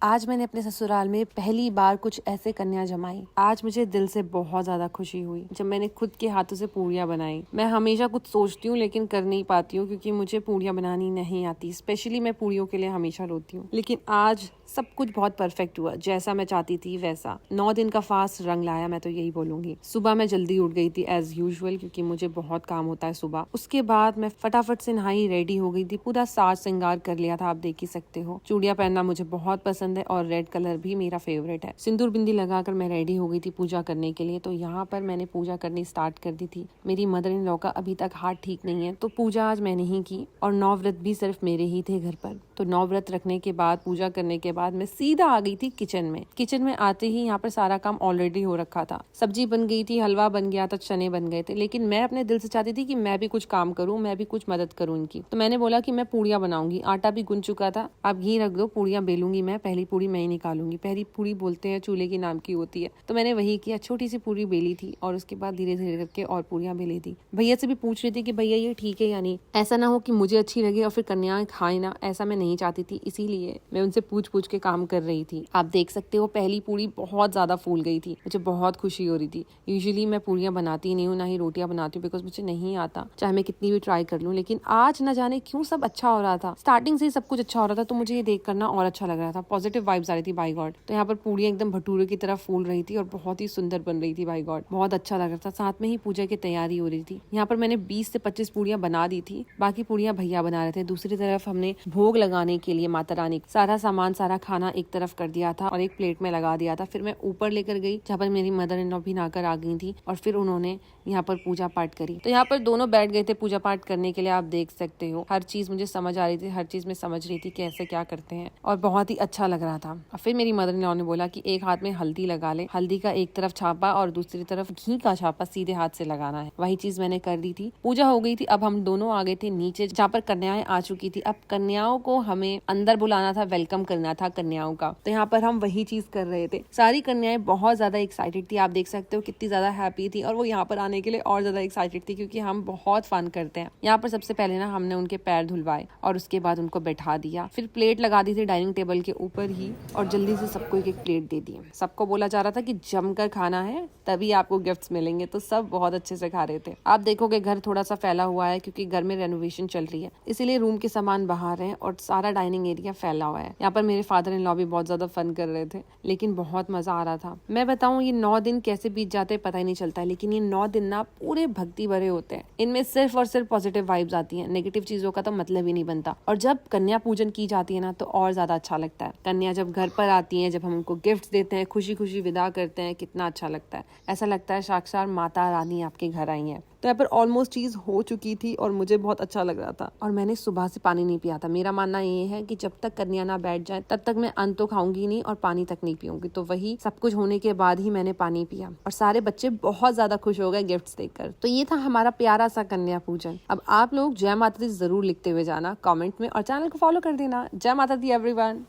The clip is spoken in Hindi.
आज मैंने अपने ससुराल में पहली बार कुछ ऐसे कन्या जमाई। आज मुझे दिल से बहुत ज्यादा खुशी हुई जब मैंने खुद के हाथों से पूड़ियाँ बनाई। मैं हमेशा कुछ सोचती हूँ लेकिन कर नहीं पाती हूँ क्योंकि मुझे पूड़ियाँ बनानी नहीं आती। स्पेशली मैं पूड़ियों के लिए हमेशा रोती हूँ, लेकिन आज सब कुछ बहुत परफेक्ट हुआ, जैसा मैं चाहती थी वैसा। 9 दिन का फास्ट रंग लाया, मैं तो यही बोलूंगी। सुबह मैं जल्दी उठ गई थी एज यूजुअल, क्योंकि मुझे बहुत काम होता है सुबह। उसके बाद मैं फटाफट से नहाई, रेडी हो गई थी, पूरा साज श्रृंगार कर लिया था। आप देख ही सकते हो, चूड़ियां पहनना मुझे बहुत पसंद है और रेड कलर भी मेरा फेवरेट है। सिंदूर बिंदी लगाकर मैं रेडी हो गई थी पूजा करने के लिए। तो यहाँ पर मैंने पूजा करनी स्टार्ट कर दी थी। मेरी मदर इन लॉ का अभी तक हार्ट ठीक नहीं है, तो पूजा आज मैंने ही की और 9 व्रत भी सिर्फ मेरे ही थे घर पर। तो 9 व्रत रखने के बाद, पूजा करने के बाद मैं सीधा आ गई थी किचन में। किचन में आते ही यहाँ पर सारा काम ऑलरेडी हो रखा था। सब्जी बन गई थी, हलवा बन गया था, चने बन गए थे, लेकिन मैं अपने दिल से चाहती थी कि मैं भी कुछ काम करूँ, मैं भी कुछ मदद करूँ इनकी। तो मैंने बोला कि मैं पूड़ियाँ बनाऊंगी। आटा भी गुन चुका था, आप घी रख दो, पूड़ियाँ बेलूंगी मैं। पहली पूड़ी मैं ही निकालूंगी। पहली पूड़ी बोलते हैं चूल्हे के नाम की होती है, तो मैंने वही किया। छोटी सी पूड़ी बेली थी और उसके बाद धीरे धीरे करके और पूड़ियाँ बेली थी। भैया से भी पूछ रही थी कि भैया ये ठीक है या नहीं, ऐसा ना हो कि मुझे अच्छी लगे और फिर कन्याएं खाए ना, ऐसा मैं नहीं चाहती थी। इसीलिए मैं उनसे पूछ पूछ के काम कर रही थी। आप देख सकते हो पहली पूड़ी बहुत ज्यादा फूल गई थी। मुझे बहुत खुशी हो रही थी। यूजुअली मैं पूड़ियाँ बनाती नहीं हूँ, ना ही रोटियां बनाती हूँ, बिकॉज मुझे नहीं आता, चाहे मैं कितनी भी ट्राई कर लूँ। लेकिन आज न जाने क्यों सब अच्छा हो रहा था। स्टार्टिंग से ही सब कुछ अच्छा हो रहा था, तो मुझे ये देख करना और अच्छा लग रहा था। पॉजिटिव वाइब्स आ रही थी, बाय गॉड। तो यहाँ पर पूड़ियाँ एकदम भटूरे की तरह फूल रही थी और बहुत ही सुंदर बन रही थी, बाय गॉड। बहुत अच्छा लग रहा था। साथ में ही पूजा की तैयारी हो रही थी। यहाँ पर मैंने 20 से 25 पूड़ियाँ बना दी थी, बाकी पूड़ियाँ भैया बना रहे थे। दूसरी तरफ हमने भोग लगाने के लिए माता रानी सारा सामान, सारा खाना एक तरफ कर दिया था और एक प्लेट में लगा दिया था। फिर मैं ऊपर लेकर गई जहाँ पर मेरी मदर इन लॉ भी नहाकर आ गई थी और फिर उन्होंने यहाँ पर पूजा पाठ करी। तो यहाँ पर दोनों बैठ गए थे पूजा पाठ करने के लिए। आप देख सकते हो हर चीज मुझे समझ आ रही थी, हर चीज में समझ रही थी कैसे क्या करते हैं, और बहुत ही अच्छा लग रहा था। और फिर मेरी मदर इन लॉ ने बोला कि एक हाथ में हल्दी लगा ले। हल्दी का एक तरफ छापा और दूसरी तरफ घी का छापा सीधे हाथ से लगाना है। वही चीज मैंने कर दी थी। पूजा हो गई थी। अब हम दोनों आ गए थे नीचे जहाँ पर कन्याएं आ चुकी थी। अब कन्याओं को हमें अंदर बुलाना था, वेलकम करना था कन्याओं का। तो यहाँ पर हम वही चीज कर रहे थे। सारी कन्याएं बहुत ज्यादा एक्साइटेड थी। आप देख सकते हो कितनी ज्यादा हैप्पी थी, और वो यहाँ पर आने के लिए और ज्यादा एक्साइटेड थी क्योंकि हम बहुत फन करते हैं। यहाँ पर सबसे पहले ना हमने उनके पैर धुलवाए और उसके बाद उनको बैठा दिया। फिर प्लेट लगा दी थी डाइनिंग टेबल के ऊपर ही और जल्दी से सबको एक एक प्लेट दे दी। सबको बोला जा रहा था कि जमकर खाना है, तभी आपको गिफ्ट्स मिलेंगे। तो सब बहुत अच्छे से खा रहे थे। आप देखोगे घर थोड़ा सा फैला हुआ है क्योंकि घर में रेनोवेशन चल रही है, इसीलिए रूम के सामान बाहर है और सारा डाइनिंग एरिया फैला हुआ है। यहाँ पर मेरे फादर इन लॉ भी बहुत ज्यादा फन कर रहे थे, लेकिन बहुत मजा आ रहा था। मैं बताऊं ये 9 दिन कैसे बीत जाते हैं पता ही नहीं चलता है, लेकिन ये 9 दिन ना पूरे भक्ति भरे होते हैं। इनमें सिर्फ और सिर्फ पॉजिटिव वाइब्स आती हैं, नेगेटिव चीजों का तो मतलब ही नहीं बनता। और जब कन्या पूजन की जाती है ना तो और ज्यादा अच्छा लगता है। कन्या जब घर पर आती है, जब हम उनको गिफ्ट देते हैं, खुशी खुशी विदा करते हैं, कितना अच्छा लगता है। ऐसा लगता है साक्षात माता रानी आपके घर आई है। तो यहाँ पर ऑलमोस्ट चीज हो चुकी थी और मुझे बहुत अच्छा लग रहा था। और मैंने सुबह से पानी नहीं पिया था। मेरा मानना ये है कि जब तक कन्या ना बैठ जाए तब तक मैं अन्न तो खाऊंगी नहीं और पानी तक नहीं पीऊंगी। तो वही सब कुछ होने के बाद ही मैंने पानी पिया और सारे बच्चे बहुत ज्यादा खुश हो गए गिफ्ट्स देखकर। तो ये था हमारा प्यारा सा कन्या पूजन। अब आप लोग जय माता दी जरूर लिखते हुए जाना कमेंट में और चैनल को फॉलो कर देना। जय माता दी एवरीवन।